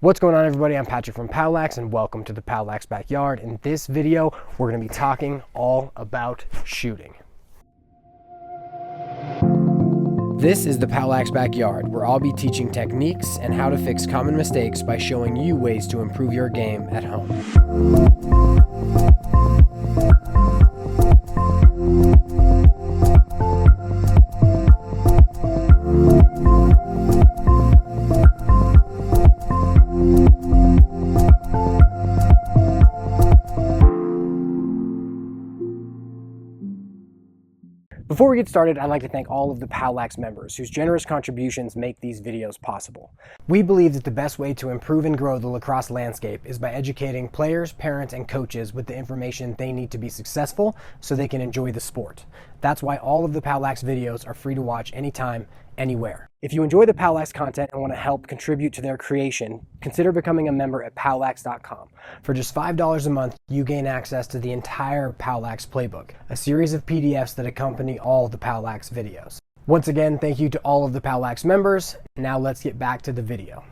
What's going on, everybody? I'm Patrick from POWLAX and welcome to the POWLAX Backyard. In this video, we're going to be talking all about shooting. This is the POWLAX Backyard, where I'll be teaching techniques and how to fix common mistakes by showing you ways to improve your game at home. Before we get started, I'd like to thank all of the POWLAX members whose generous contributions make these videos possible. We believe that the best way to improve and grow the lacrosse landscape is by educating players, parents, and coaches with the information they need to be successful so they can enjoy the sport. That's why all of the POWLAX videos are free to watch anytime, anywhere. If you enjoy the POWLAX content and want to help contribute to their creation, consider becoming a member at POWLAX.com. For just $5 a month, you gain access to the entire POWLAX playbook, a series of PDFs that accompany all the POWLAX videos. Once again, thank you to all of the POWLAX members. Now let's get back to the video.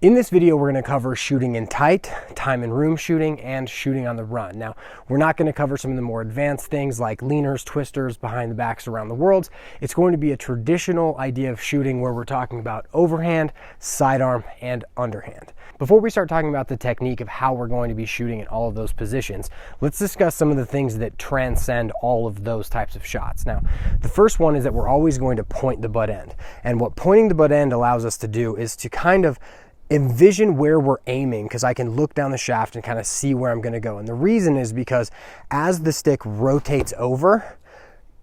In this video, we're going to cover shooting in tight, time and room shooting, and shooting on the run. Now, we're not going to cover some of the more advanced things like leaners, twisters, behind the backs around the world. It's going to be a traditional idea of shooting where we're talking about overhand, sidearm, and underhand. Before we start talking about the technique of how we're going to be shooting in all of those positions, let's discuss some of the things that transcend all of those types of shots. Now, the first one is that we're always going to point the butt end. And what pointing the butt end allows us to do is to kind of envision where we're aiming, because I can look down the shaft and kind of see where I'm going to go. And the reason is because as the stick rotates over,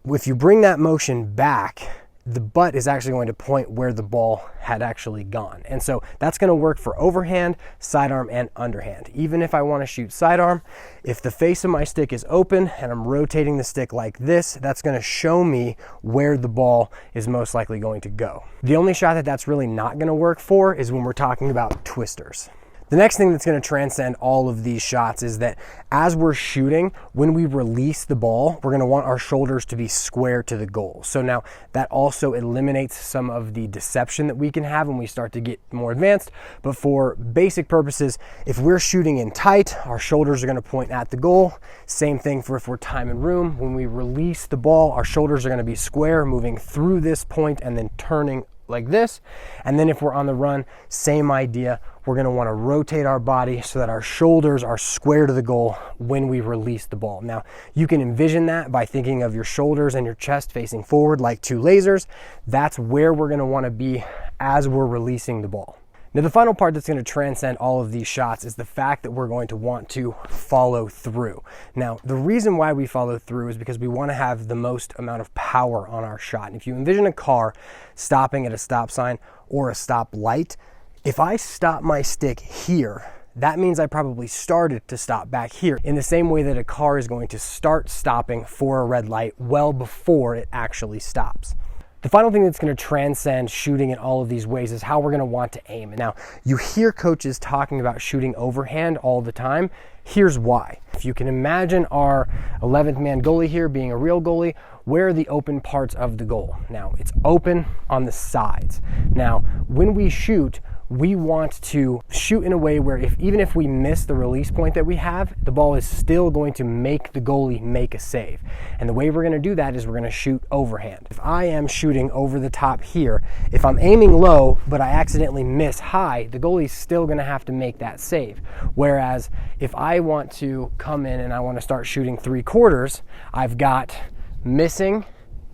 if you bring that motion back, the butt is actually going to point where the ball had actually gone. And so that's going to work for overhand, sidearm, and underhand. Even if I want to shoot sidearm, if the face of my stick is open and I'm rotating the stick like this, that's going to show me where the ball is most likely going to go. The only shot that that's really not going to work for is when we're talking about twisters. The next thing that's going to transcend all of these shots is that as we're shooting, when we release the ball, we're going to want our shoulders to be square to the goal. So now that also eliminates some of the deception that we can have when we start to get more advanced. But for basic purposes, if we're shooting in tight, our shoulders are going to point at the goal. Same thing for if we're time and room. When we release the ball, our shoulders are going to be square, moving through this point and then turning like this. And then if we're on the run, same idea. We're going to want to rotate our body so that our shoulders are square to the goal when we release the ball. Now, you can envision that by thinking of your shoulders and your chest facing forward like two lasers. That's where we're going to want to be as we're releasing the ball. Now, the final part that's going to transcend all of these shots is the fact that we're going to want to follow through. Now, the reason why we follow through is because we want to have the most amount of power on our shot. And if you envision a car stopping at a stop sign or a stop light, if I stop my stick here, that means I probably started to stop back here, in the same way that a car is going to start stopping for a red light well before it actually stops. The final thing that's going to transcend shooting in all of these ways is how we're going to want to aim. Now, you hear coaches talking about shooting overhand all the time. Here's why. If you can imagine our 11th man goalie here being a real goalie, where are the open parts of the goal? Now, it's open on the sides. Now, when we shoot, we want to shoot in a way where even if we miss the release point that we have, the ball is still going to make the goalie make a save. And the way we're going to do that is we're going to shoot overhand. If I am shooting over the top here, if I'm aiming low but I accidentally miss high, the goalie's still going to have to make that save. Whereas if I want to come in and I want to start shooting 3/4, I've got missing,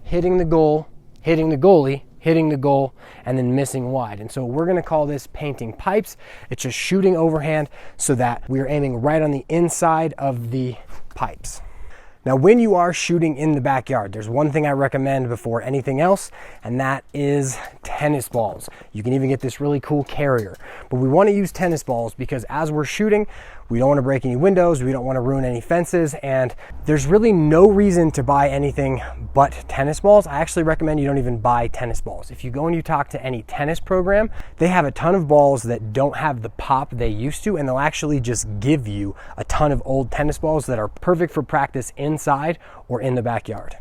hitting the goal, hitting the goalie, hitting the goal, and then missing wide. And so we're going to call this painting pipes. It's just shooting overhand so that we're aiming right on the inside of the pipes. Now, when you are shooting in the backyard, there's one thing I recommend before anything else, and that is tennis balls. You can even get this really cool carrier, but we want to use tennis balls because as we're shooting, we don't want to break any windows, we don't want to ruin any fences, and there's really no reason to buy anything but tennis balls. I actually recommend you don't even buy tennis balls. If you go and you talk to any tennis program, they have a ton of balls that don't have the pop they used to, and they'll actually just give you a ton of old tennis balls that are perfect for practice inside or in the backyard.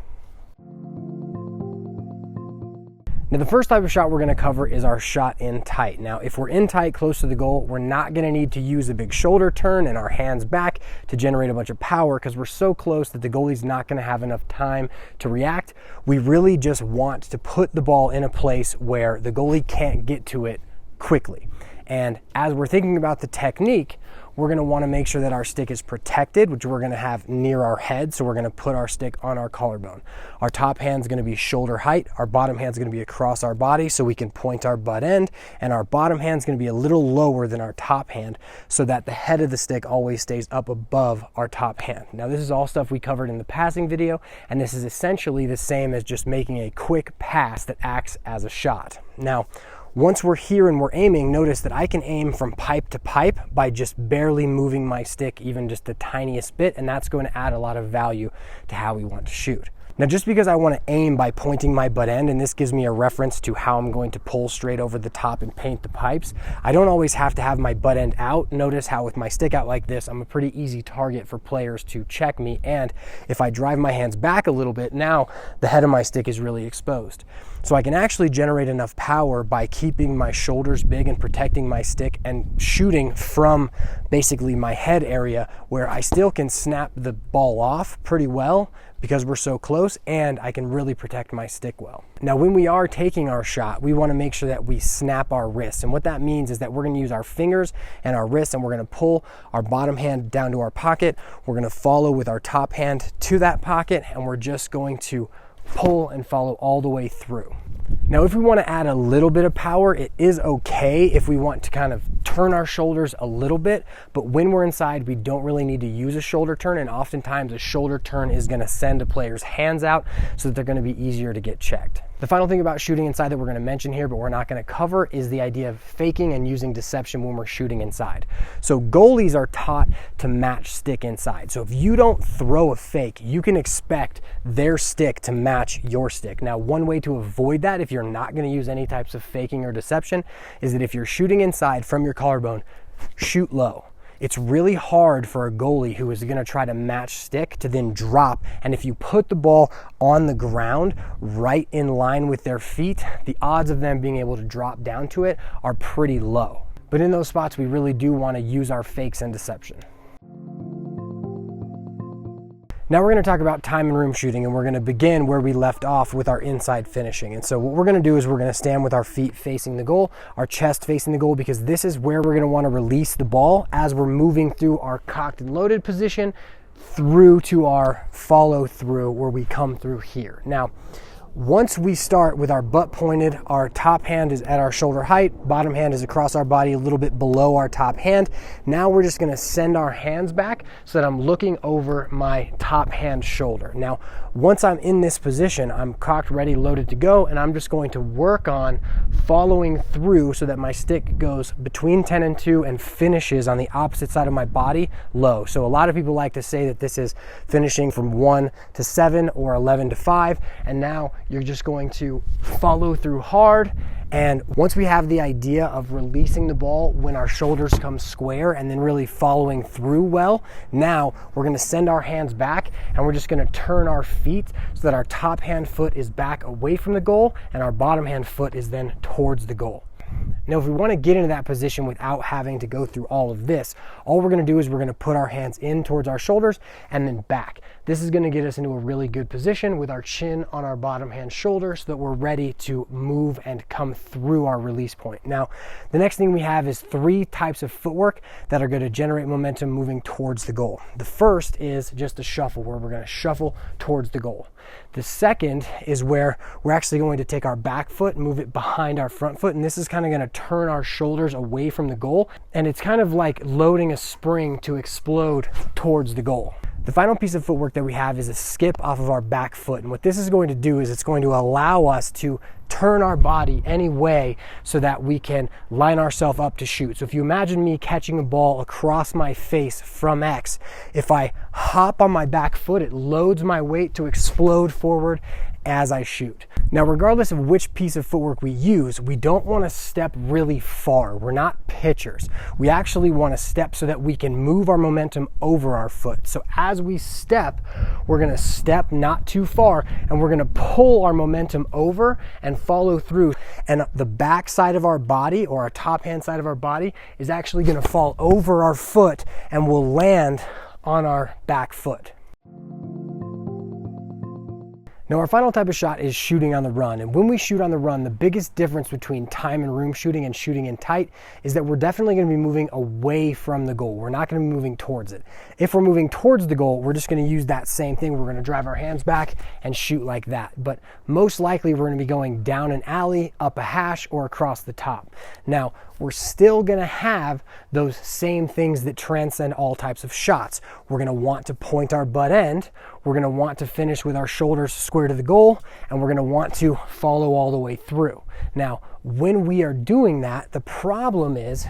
Now, the first type of shot we're going to cover is our shot in tight. Now, if we're in tight close to the goal, we're not going to need to use a big shoulder turn and our hands back to generate a bunch of power because we're so close that the goalie's not going to have enough time to react. We really just want to put the ball in a place where the goalie can't get to it quickly. And as we're thinking about the technique, we're going to want to make sure that our stick is protected, which we're going to have near our head. So we're going to put our stick on our collarbone. Our top hand's going to be shoulder height. Our bottom hand's going to be across our body so we can point our butt end. And our bottom hand's going to be a little lower than our top hand so that the head of the stick always stays up above our top hand. Now, this is all stuff we covered in the passing video, and this is essentially the same as just making a quick pass that acts as a shot. Now, once we're here and we're aiming, notice that I can aim from pipe to pipe by just barely moving my stick even just the tiniest bit, and that's going to add a lot of value to how we want to shoot. Now, just because I want to aim by pointing my butt end, and this gives me a reference to how I'm going to pull straight over the top and paint the pipes, I don't always have to have my butt end out. Notice how with my stick out like this, I'm a pretty easy target for players to check me, and if I drive my hands back a little bit, now the head of my stick is really exposed. So I can actually generate enough power by keeping my shoulders big and protecting my stick and shooting from basically my head area where I still can snap the ball off pretty well because we're so close, and I can really protect my stick well. Now, when we are taking our shot, we want to make sure that we snap our wrists. And what that means is that we're going to use our fingers and our wrists, and we're going to pull our bottom hand down to our pocket. We're going to follow with our top hand to that pocket, and we're just going to pull and follow all the way through. Now, if we want to add a little bit of power, it is okay if we want to kind of turn our shoulders a little bit, but when we're inside, we don't really need to use a shoulder turn, and oftentimes a shoulder turn is going to send a player's hands out so that they're going to be easier to get checked. The final thing about shooting inside that we're going to mention here, but we're not going to cover, is the idea of faking and using deception when we're shooting inside. So goalies are taught to match stick inside. So if you don't throw a fake, you can expect their stick to match your stick. Now, one way to avoid that, if you're not going to use any types of faking or deception, is that if you're shooting inside from your collarbone, shoot low. It's really hard for a goalie who is going to try to match stick to then drop, and if you put the ball on the ground right in line with their feet, the odds of them being able to drop down to it are pretty low. But in those spots, we really do want to use our fakes and deception. Now we're going to talk about time and room shooting, and we're going to begin where we left off with our inside finishing. And so what we're going to do is we're going to stand with our feet facing the goal, our chest facing the goal, because this is where we're going to want to release the ball as we're moving through our cocked and loaded position through to our follow through where we come through here. Now, once we start with our butt pointed, our top hand is at our shoulder height, bottom hand is across our body a little bit below our top hand. Now we're just going to send our hands back so that I'm looking over my top hand shoulder. Now, once I'm in this position, I'm cocked, ready, loaded to go, and I'm just going to work on following through so that my stick goes between 10 and 2 and finishes on the opposite side of my body low. So a lot of people like to say that this is finishing from 1 to 7 or 11 to 5, and now you're just going to follow through hard. And once we have the idea of releasing the ball when our shoulders come square and then really following through well, now we're going to send our hands back and we're just going to turn our feet so that our top hand foot is back away from the goal and our bottom hand foot is then towards the goal. Now, if we want to get into that position without having to go through all of this, all we're going to do is we're going to put our hands in towards our shoulders and then back. This is going to get us into a really good position with our chin on our bottom hand shoulder so that we're ready to move and come through our release point. Now, the next thing we have is 3 types of footwork that are going to generate momentum moving towards the goal. The first is just a shuffle, where we're going to shuffle towards the goal. The second is where we're actually going to take our back foot and move it behind our front foot, and this is kind of going to turn our shoulders away from the goal, and it's kind of like loading a spring to explode towards the goal. The final piece of footwork that we have is a skip off of our back foot, and what this is going to do is it's going to allow us to turn our body any way so that we can line ourselves up to shoot. So if you imagine me catching a ball across my face from X, if I hop on my back foot, it loads my weight to explode forward as I shoot. Now, regardless of which piece of footwork we use, we don't want to step really far. We're not pitchers. We actually want to step so that we can move our momentum over our foot. So as we step, we're going to step not too far, and we're going to pull our momentum over and follow through. And the back side of our body, or our top hand side of our body, is actually going to fall over our foot and will land on our back foot. Now, our final type of shot is shooting on the run. And when we shoot on the run, the biggest difference between time and room shooting and shooting in tight is that we're definitely going to be moving away from the goal. We're not going to be moving towards it. If we're moving towards the goal, we're just going to use that same thing. We're going to drive our hands back and shoot like that. But most likely we're going to be going down an alley, up a hash, or across the top. Now, we're still going to have those same things that transcend all types of shots. We're going to want to point our butt end. We're going to want to finish with our shoulders square to the goal, and we're going to want to follow all the way through. Now, when we are doing that, the problem is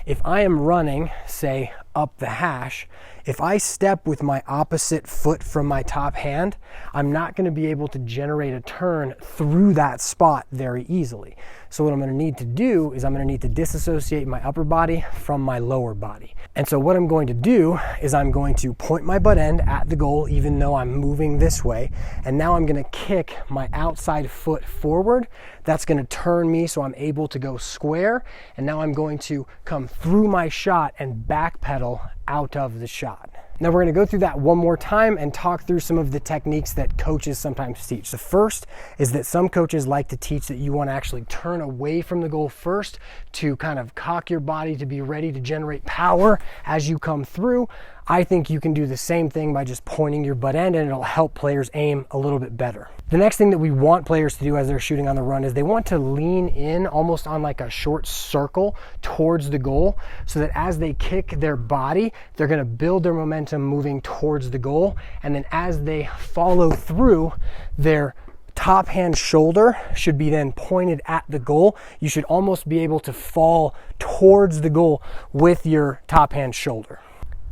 if I am running, say, up the hash, if I step with my opposite foot from my top hand, I'm not going to be able to generate a turn through that spot very easily. So what I'm going to need to do is I'm going to need to disassociate my upper body from my lower body. And so what I'm going to do is I'm going to point my butt end at the goal even though I'm moving this way. And now I'm going to kick my outside foot forward. That's going to turn me so I'm able to go square. And now I'm going to come through my shot and backpedal out of the shot. Now we're going to go through that one more time and talk through some of the techniques that coaches sometimes teach. The first is that some coaches like to teach that you want to actually turn away from the goal first to kind of cock your body to be ready to generate power as you come through. I think you can do the same thing by just pointing your butt end, and it'll help players aim a little bit better. The next thing that we want players to do as they're shooting on the run is they want to lean in almost on like a short circle towards the goal so that as they kick their body, they're going to build their momentum moving towards the goal. And then as they follow through, their top hand shoulder should be then pointed at the goal. You should almost be able to fall towards the goal with your top hand shoulder.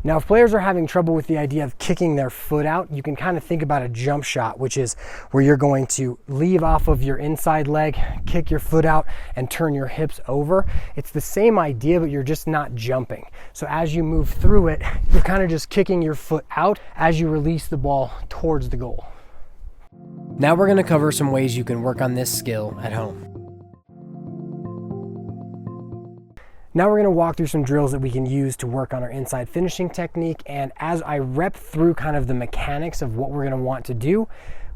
Now, if players are having trouble with the idea of kicking their foot out, you can kind of think about a jump shot, which is where you're going to leave off of your inside leg, kick your foot out, and turn your hips over. It's the same idea, but you're just not jumping. So as you move through it, you're kind of just kicking your foot out as you release the ball towards the goal. Now we're going to cover some ways you can work on this skill at home. Now we're going to walk through some drills that we can use to work on our inside finishing technique. And as I rep through kind of the mechanics of what we're going to want to do,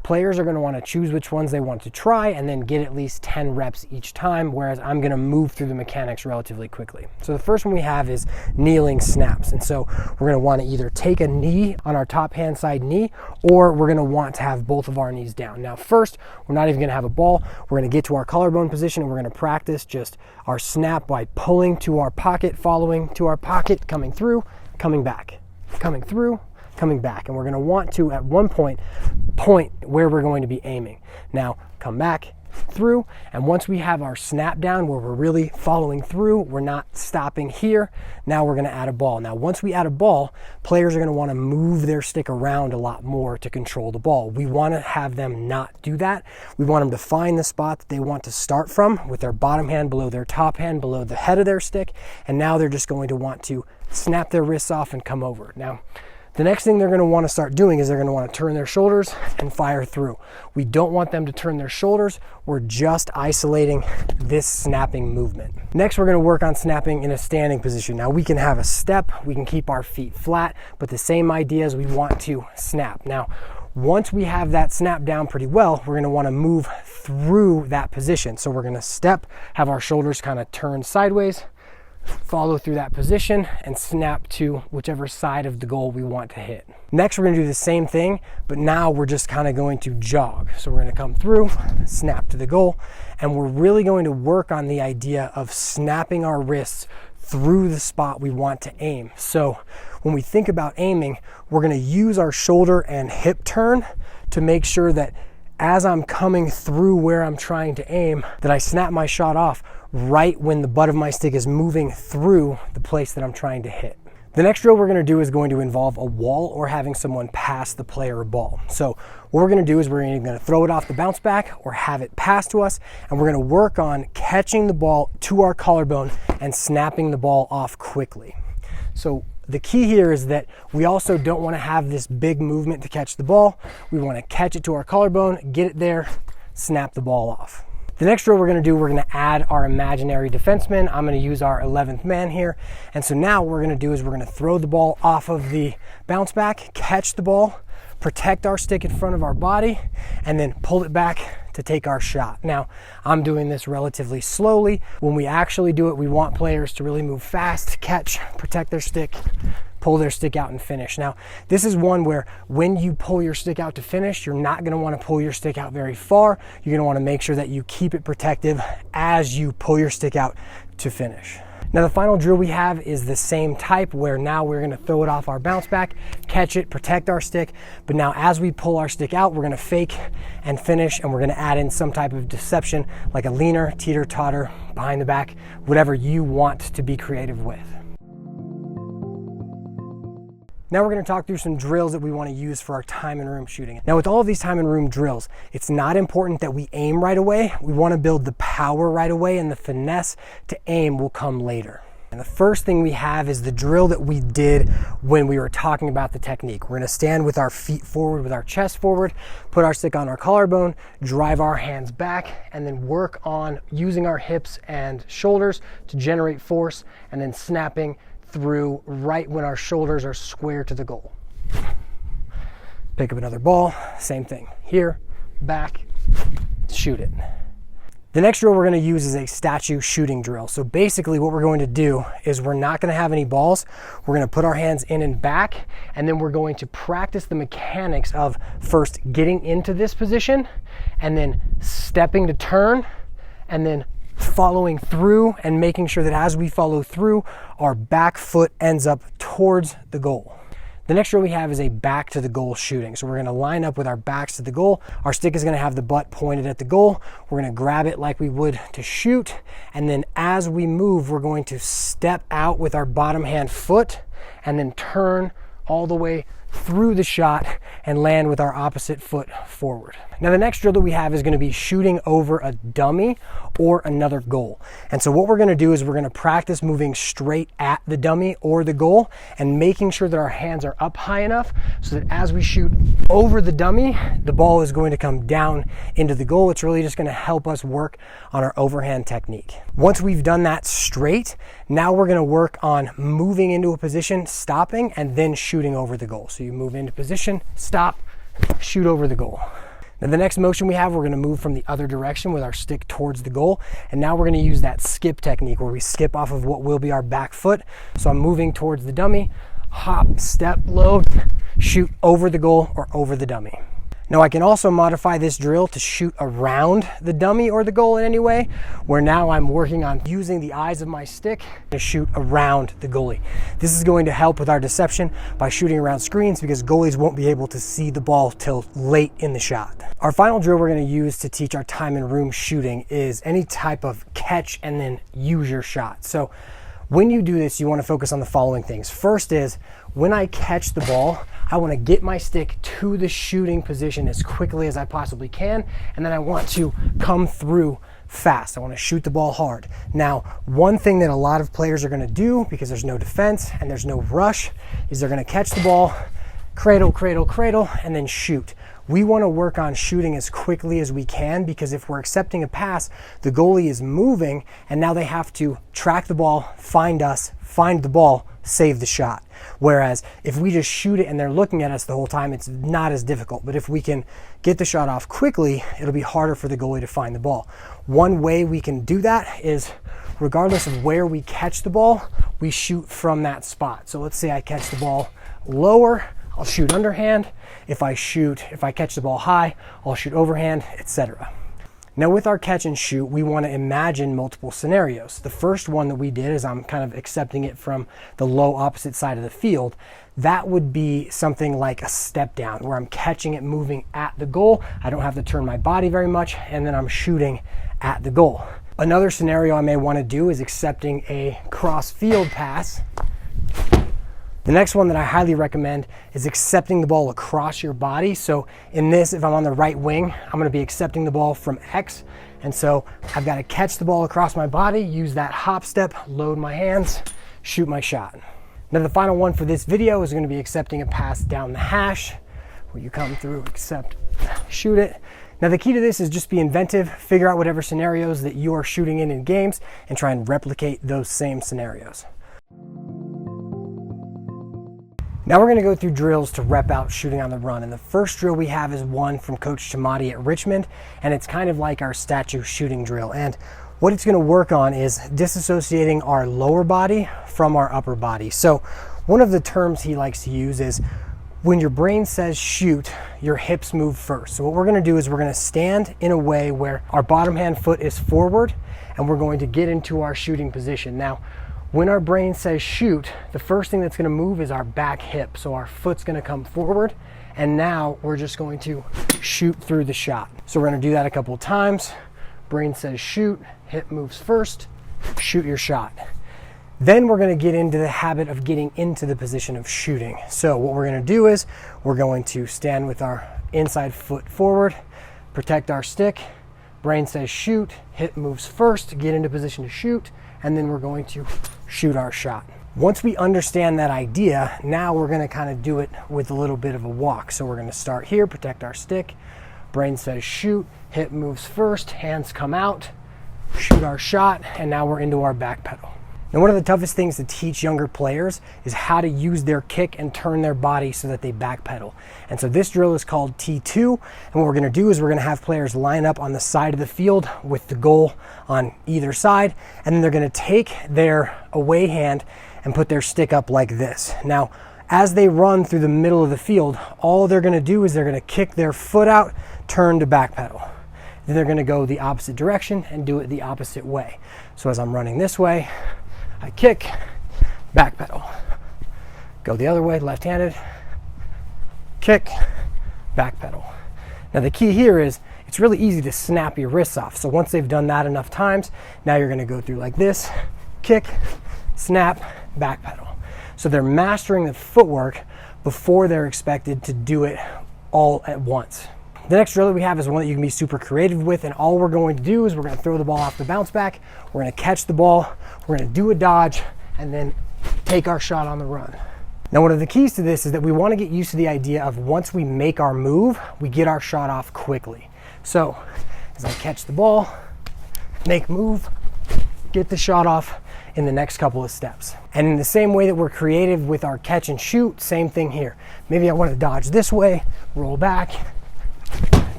players are going to want to choose which ones they want to try and then get at least 10 reps each time, whereas I'm going to move through the mechanics relatively quickly. So the first one we have is kneeling snaps. And so we're going to want to either take a knee on our top hand side knee, or we're going to want to have both of our knees down. Now first, we're not even going to have a ball. We're going to get to our collarbone position and we're going to practice just our snap by pulling to our pocket, following to our pocket, coming through, coming back, coming through, coming back. And we're going to want to at one point where we're going to be aiming. Now come back through, and once we have our snap down where we're really following through, we're not stopping here, now we're going to add a ball. Now once we add a ball, players are going to want to move their stick around a lot more to control the ball. We want to have them not do that. We want them to find the spot that they want to start from with their bottom hand below their top hand, below the head of their stick, and now they're just going to want to snap their wrists off and come over. Now the next thing they're going to want to start doing is they're going to want to turn their shoulders and fire through. We don't want them to turn their shoulders. We're just isolating this snapping movement. Next, we're going to work on snapping in a standing position. Now we can have a step, we can keep our feet flat, but the same idea is we want to snap. Now, once we have that snap down pretty well, we're going to want to move through that position. So we're going to step, have our shoulders kind of turn sideways, follow through that position, and snap to whichever side of the goal we want to hit. Next, we're going to do the same thing, but now we're just kind of going to jog. So we're going to come through, snap to the goal, and we're really going to work on the idea of snapping our wrists through the spot we want to aim. So when we think about aiming, we're going to use our shoulder and hip turn to make sure that as I'm coming through where I'm trying to aim, that I snap my shot off right when the butt of my stick is moving through the place that I'm trying to hit. The next drill we're going to do is going to involve a wall or having someone pass the player a ball. So what we're going to do is we're either going to throw it off the bounce back or have it passed to us, and we're going to work on catching the ball to our collarbone and snapping the ball off quickly. So the key here is that we also don't want to have this big movement to catch the ball. We want to catch it to our collarbone, get it there, snap the ball off. The next drill we're going to do, we're going to add our imaginary defenseman. I'm going to use our 11th man here. And so now what we're going to do is we're going to throw the ball off of the bounce back, catch the ball, protect our stick in front of our body, and then pull it back to take our shot. Now, I'm doing this relatively slowly. When we actually do it, we want players to really move fast, catch, protect their stick, pull their stick out and finish. Now, this is one where when you pull your stick out to finish, you're not going to want to pull your stick out very far. You're going to want to make sure that you keep it protective as you pull your stick out to finish. Now, the final drill we have is the same type, where now we're going to throw it off our bounce back, catch it, protect our stick. But now as we pull our stick out, we're going to fake and finish, and we're going to add in some type of deception like a leaner, teeter totter, behind the back, whatever you want to be creative with. Now we're going to talk through some drills that we want to use for our time and room shooting. Now with all of these time and room drills, it's not important that we aim right away. We want to build the power right away, and the finesse to aim will come later. And the first thing we have is the drill that we did when we were talking about the technique. We're going to stand with our feet forward, with our chest forward, put our stick on our collarbone, drive our hands back, and then work on using our hips and shoulders to generate force, and then snapping through right when our shoulders are square to the goal. Pick up another ball, same thing. Here, back, shoot it. The next drill we're going to use is a statue shooting drill. So basically what we're going to do is we're not going to have any balls. We're going to put our hands in and back, and then we're going to practice the mechanics of first getting into this position, and then stepping to turn, and then following through and making sure that as we follow through, our back foot ends up towards the goal. The next drill we have is a back to the goal shooting. So we're going to line up with our backs to the goal. Our stick is going to have the butt pointed at the goal. We're going to grab it like we would to shoot. And then as we move, we're going to step out with our bottom hand foot and then turn all the way through the shot and land with our opposite foot forward. Now the next drill that we have is going to be shooting over a dummy or another goal. And so what we're going to do is we're going to practice moving straight at the dummy or the goal and making sure that our hands are up high enough so that as we shoot over the dummy, the ball is going to come down into the goal. It's really just going to help us work on our overhand technique. Once we've done that straight, now we're going to work on moving into a position, stopping, and then shooting over the goal. So you move into position, stop, shoot over the goal. Now the next motion we have, we're going to move from the other direction with our stick towards the goal. And now we're going to use that skip technique where we skip off of what will be our back foot. So I'm moving towards the dummy, hop, step, load, shoot over the goal or over the dummy. Now I can also modify this drill to shoot around the dummy or the goal in any way, where now I'm working on using the eyes of my stick to shoot around the goalie. This is going to help with our deception by shooting around screens because goalies won't be able to see the ball till late in the shot. Our final drill we're going to use to teach our time and room shooting is any type of catch and then use your shot. So when you do this, you want to focus on the following things. First is when I catch the ball, I want to get my stick to the shooting position as quickly as I possibly can, and then I want to come through fast. I want to shoot the ball hard. Now, one thing that a lot of players are going to do, because there's no defense and there's no rush, is they're going to catch the ball, cradle, cradle, cradle, and then shoot. We want to work on shooting as quickly as we can, because if we're accepting a pass, the goalie is moving and now they have to track the ball, find us, find the ball, save the shot. Whereas if we just shoot it and they're looking at us the whole time, it's not as difficult. But if we can get the shot off quickly, it'll be harder for the goalie to find the ball. One way we can do that is, regardless of where we catch the ball, we shoot from that spot. So let's say I catch the ball lower, I'll shoot underhand. If I catch the ball high, I'll shoot overhand, etc. Now with our catch and shoot, we want to imagine multiple scenarios. The first one that we did is I'm kind of accepting it from the low opposite side of the field. That would be something like a step down where I'm catching it moving at the goal. I don't have to turn my body very much, and then I'm shooting at the goal. Another scenario I may want to do is accepting a cross field pass The next one that I highly recommend is accepting the ball across your body. So in this, if I'm on the right wing, I'm going to be accepting the ball from X. And so I've got to catch the ball across my body, use that hop step, load my hands, shoot my shot. Now the final one for this video is going to be accepting a pass down the hash, where you come through, accept, shoot it. Now the key to this is just be inventive, figure out whatever scenarios that you are shooting in games, and try and replicate those same scenarios. Now we're going to go through drills to rep out shooting on the run. And the first drill we have is one from Coach Chamati at Richmond, and it's kind of like our statue shooting drill. And what it's going to work on is disassociating our lower body from our upper body. So one of the terms he likes to use is when your brain says shoot, your hips move first. So what we're going to do is we're going to stand in a way where our bottom hand foot is forward, and we're going to get into our shooting position. Now, when our brain says shoot, the first thing that's going to move is our back hip. So our foot's going to come forward, and now we're just going to shoot through the shot. So we're going to do that a couple of times. Brain says shoot, hip moves first, shoot your shot. Then we're going to get into the habit of getting into the position of shooting. So what we're going to do is we're going to stand with our inside foot forward, protect our stick. Brain says shoot, hip moves first, get into position to shoot, and then we're going to shoot our shot. Once we understand that idea, now we're going to kind of do it with a little bit of a walk. So we're going to start here, protect our stick. Brain says shoot, hip moves first, hands come out, shoot our shot, and now we're into our back pedal. Now, one of the toughest things to teach younger players is how to use their kick and turn their body so that they backpedal. And so this drill is called T2. And what we're going to do is we're going to have players line up on the side of the field with the goal on either side. And then they're going to take their away hand and put their stick up like this. Now, as they run through the middle of the field, all they're going to do is they're going to kick their foot out, turn to backpedal. Then they're going to go the opposite direction and do it the opposite way. So as I'm running this way, I kick, back pedal. Go the other way, left-handed, kick, back pedal. Now the key here is it's really easy to snap your wrists off. So once they've done that enough times, now you're gonna go through like this, kick, snap, back pedal. So they're mastering the footwork before they're expected to do it all at once. The next drill that we have is one that you can be super creative with, and all we're going to do is we're going to throw the ball off the bounce back, we're going to catch the ball, we're going to do a dodge, and then take our shot on the run. Now, one of the keys to this is that we want to get used to the idea of once we make our move, we get our shot off quickly. So as I catch the ball, make move, get the shot off in the next couple of steps. And in the same way that we're creative with our catch and shoot, same thing here. Maybe I want to dodge this way, roll back,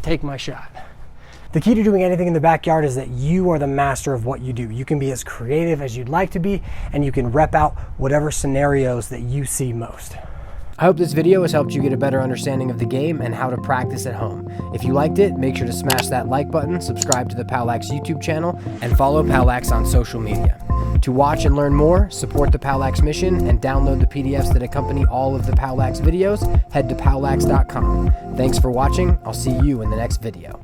take my shot. The key to doing anything in the backyard is that you are the master of what you do. You can be as creative as you'd like to be, and you can rep out whatever scenarios that you see most. I hope this video has helped you get a better understanding of the game and how to practice at home. If you liked it, make sure to smash that like button, subscribe to the POWLAX YouTube channel, and follow POWLAX on social media. To watch and learn more, support the POWLAX mission, and download the PDFs that accompany all of the POWLAX videos, head to POWLAX.com. Thanks for watching. I'll see you in the next video.